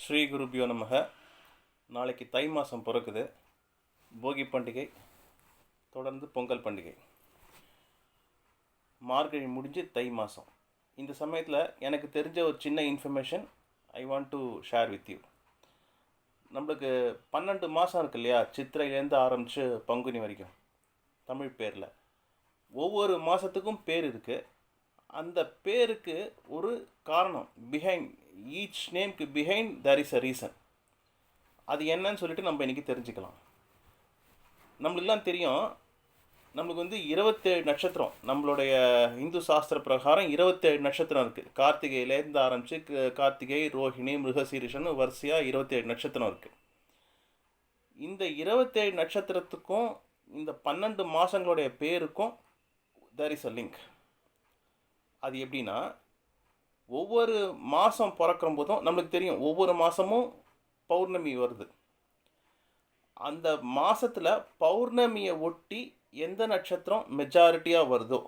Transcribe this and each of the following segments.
ஸ்ரீ குருபியோ நமக. நாளைக்கு தை மாதம் பிறக்குது. போகி பண்டிகை தொடர்ந்து பொங்கல் பண்டிகை. மார்கழி முடிஞ்சு தை மாதம். இந்த சமயத்தில் எனக்கு தெரிஞ்ச ஒரு சின்ன information I want to share with you. நம்மளுக்கு 12 மாதம் இருக்கு இல்லையா, சித்திரையிலேருந்து ஆரம்பித்து பங்குனி வரைக்கும் தமிழ் பேரில். ஒவ்வொரு மாதத்துக்கும் பேர் இருக்குது. அந்த பேருக்கு ஒரு காரணம், பிஹைண்ட் ஈச் நேம்க்கு behind there is a reason. அது என்னன்னு சொல்லிட்டு நம்ம இன்றைக்கி தெரிஞ்சுக்கலாம். நம்மளுக்கெல்லாம் தெரியும், நம்மளுக்கு வந்து 27 நட்சத்திரம், நம்மளுடைய இந்து சாஸ்திர பிரகாரம் 27 நட்சத்திரம் இருக்குது. கார்த்திகையிலேருந்து ஆரம்பித்து கார்த்திகை, ரோஹிணி, மிருகசீரிஷன் வரிசையாக 27 நட்சத்திரம் இருக்குது. இந்த 27 நட்சத்திரத்துக்கும் இந்த 12 மாதங்களுடைய பேருக்கும் தேர் இஸ் அ லிங்க். அது எப்படின்னா, ஒவ்வொரு மாதம் பிறக்கிற போதும் நம்மளுக்கு தெரியும் ஒவ்வொரு மாதமும் பௌர்ணமி வருது. அந்த மாதத்தில் பௌர்ணமியை ஒட்டி எந்த நட்சத்திரம் மெஜாரிட்டியாக வருதோ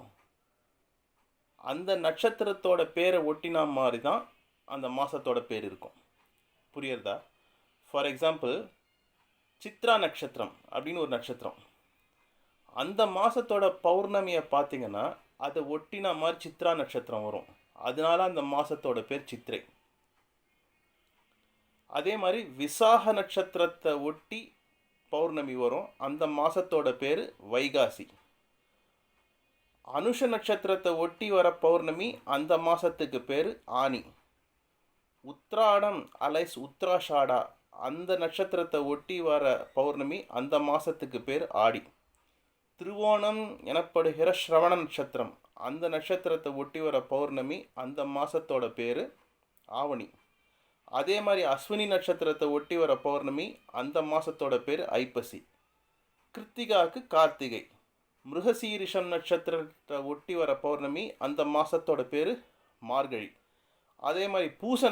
அந்த நட்சத்திரத்தோட பேரை ஒட்டினா மாதிரி தான் அந்த மாதத்தோட பேர் இருக்கும். புரியுறதா? ஃபார் எக்ஸாம்பிள், சித்ரா நட்சத்திரம் அப்படின்னு ஒரு நட்சத்திரம், அந்த மாதத்தோட பௌர்ணமியை பார்த்தீங்கன்னா அதை ஒட்டினா மாதிரி சித்ரா நட்சத்திரம் வரும். அதனால அந்த மாதத்தோட பேர் சித்திரை. அதே மாதிரி விசாக நட்சத்திரத்தை ஒட்டி பௌர்ணமி வரும், அந்த மாதத்தோட பேர் வைகாசி. அனுஷ நட்சத்திரத்தை ஒட்டி வர பௌர்ணமி, அந்த மாதத்துக்கு பேர் ஆனி. உத்ராடம் அலைஸ் உத்ராஷாடா, அந்த நட்சத்திரத்தை ஒட்டி வர பௌர்ணமி, அந்த மாதத்துக்கு பேர் ஆடி. திருவோணம் எனப்படுகிற ஸ்ரவண நட்சத்திரம், அந்த நட்சத்திரத்தை ஒட்டி வர பௌர்ணமி, அந்த மாதத்தோட பேர் ஆவணி. அதே மாதிரி அஸ்வினி நட்சத்திரத்தை ஒட்டி வர பௌர்ணமி, அந்த மாதத்தோட பேர் ஐப்பசி. கிருத்திகாவுக்கு கார்த்திகை. மிருகசீரிஷம் நட்சத்திரத்தை ஒட்டி வர பௌர்ணமி, அந்த மாதத்தோட பேர் மார்கழி. அதே மாதிரி பூச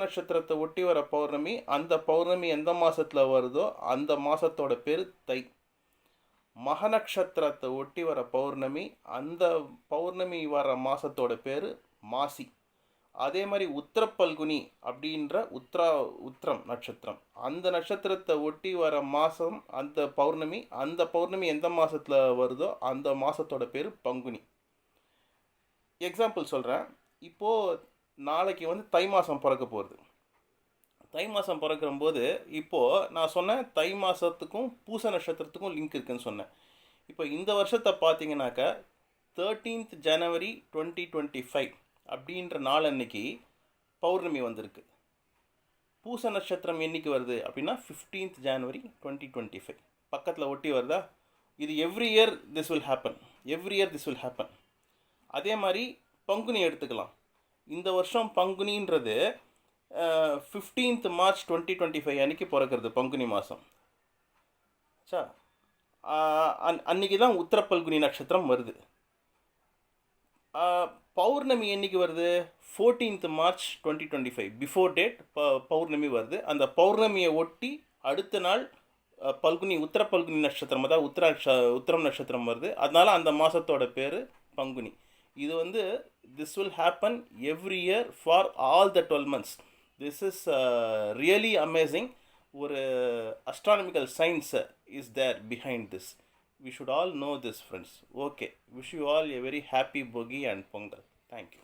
நட்சத்திரத்தை ஒட்டி வர பௌர்ணமி, அந்த பௌர்ணமி எந்த மாதத்தில் வருதோ அந்த மாதத்தோட பேர் தை. மக நட்சத்திரத்தை ஒட்டி வர பௌர்ணமி, அந்த பௌர்ணமி வர மாதத்தோட பேர் மாசி. அதே மாதிரி உத்திரப்பல்குனி அப்படின்ற உத்திரம் நட்சத்திரம், அந்த நட்சத்திரத்தை ஒட்டி வர மாதம் அந்த பௌர்ணமி எந்த மாதத்தில் வருதோ அந்த மாதத்தோட பேர் பங்குனி. எக்ஸாம்பிள் சொல்கிறேன். இப்போது நாளைக்கு வந்து தை மாதம் பிறக்க போகிறது. தை மாதம் பிறக்கிறம்போது இப்போது நான் சொன்னேன் தை மாதத்துக்கும் பூச நட்சத்திரத்துக்கும் லிங்க் இருக்குதுன்னு சொன்னேன். இப்போ இந்த வருஷத்தை பார்த்தீங்கன்னாக்கா 13th January 2025 அப்படின்ற நாள் அன்னைக்கு பௌர்ணமி வந்திருக்கு. பூச நட்சத்திரம் என்றைக்கு வருது அப்படின்னா 15th January 2025 பக்கத்தில் ஒட்டி வருதா. இது every year this will happen. அதே மாதிரி பங்குனி எடுத்துக்கலாம். இந்த வருஷம் பங்குனின்றது 15th March 2025 அன்றைக்கி பிறக்கிறது பங்குனி மாதம். அன்றைக்கி தான் உத்திரப்பல்குனி நட்சத்திரம் வருது. பௌர்ணமி என்றைக்கு வருது? 14th March 2025 பிஃபோர் டேட் பௌர்ணமி வருது. அந்த பௌர்ணமியை ஒட்டி அடுத்த நாள் உத்திரப்பல்குனி நட்சத்திரம், அதாவது உத்திரம் நட்சத்திரம் வருது. அதனால் அந்த மாதத்தோட பேர் பங்குனி. இது வந்து this will happen every year for all the 12 months. This is really amazing. ஒரு astronomical science is there behind this. We should all know this, friends. Okay, wish you all a very happy Bogi and Pongal. Thank you.